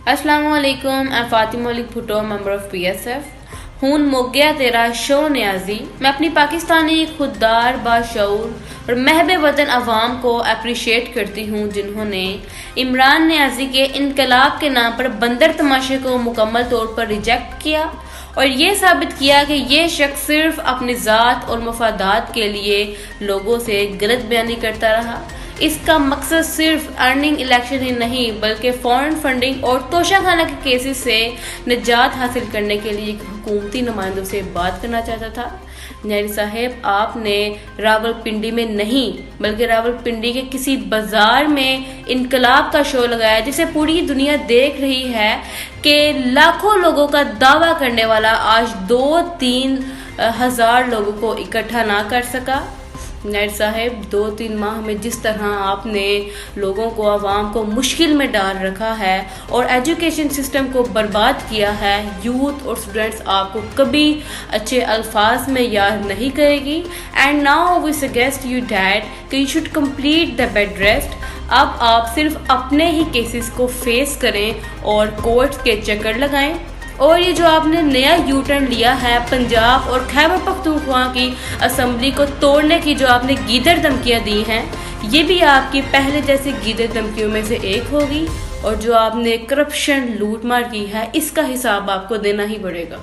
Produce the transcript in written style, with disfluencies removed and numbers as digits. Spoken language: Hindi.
अस्सलामुअलैकुम, मैं Fatima Ali Bhutto, member of PSF। हून मुक गया तेरा शो न्याजी। मैं अपनी पाकिस्तानी खुददार बाशऊर और महब वतन अवाम को अप्रिशिएट करती हूँ जिन्होंने इमरान न्याजी के इनकलाब के नाम पर बंदर तमाशे को मुकम्मल तौर पर रिजेक्ट किया और ये साबित किया कि ये शख्स सिर्फ अपनी ज़ात और मफादात के लिए लोगों से गलत बयानी करता रहा। इसका मकसद सिर्फ अर्निंग इलेक्शन ही नहीं बल्कि फॉरेन फंडिंग और तोशाखाना के केसेस से निजात हासिल करने के लिए हुकूमती नुमाइंदों से बात करना चाहता था। न्याजी साहब, आपने रावलपिंडी में नहीं बल्कि रावलपिंडी के किसी बाजार में इनकलाब का शो लगाया जिसे पूरी दुनिया देख रही है कि लाखों लोगों का दावा करने वाला आज 2-3 हज़ार लोगों को इकट्ठा ना कर सका। न्याजी साहब, 2-3 माह में जिस तरह आपने लोगों को, आवाम को मुश्किल में डाल रखा है और एजुकेशन सिस्टम को बर्बाद किया है, यूथ और स्टूडेंट्स आपको कभी अच्छे अल्फाज में याद नहीं करेगी। And now we suggest you that कि you should complete the bed rest. अब आप सिर्फ अपने ही केसेस को फेस करें और कोर्ट के चक्कर लगाएं। और ये जो आपने नया यू टर्न लिया है पंजाब और खैबर पख्तूनख्वा की असम्बली को तोड़ने की जो आपने गीदड़ धमकियाँ दी हैं, ये भी आपकी पहले जैसी गीदड़ धमकियों में से एक होगी। और जो आपने करप्शन लूट मार की है, इसका हिसाब आपको देना ही पड़ेगा।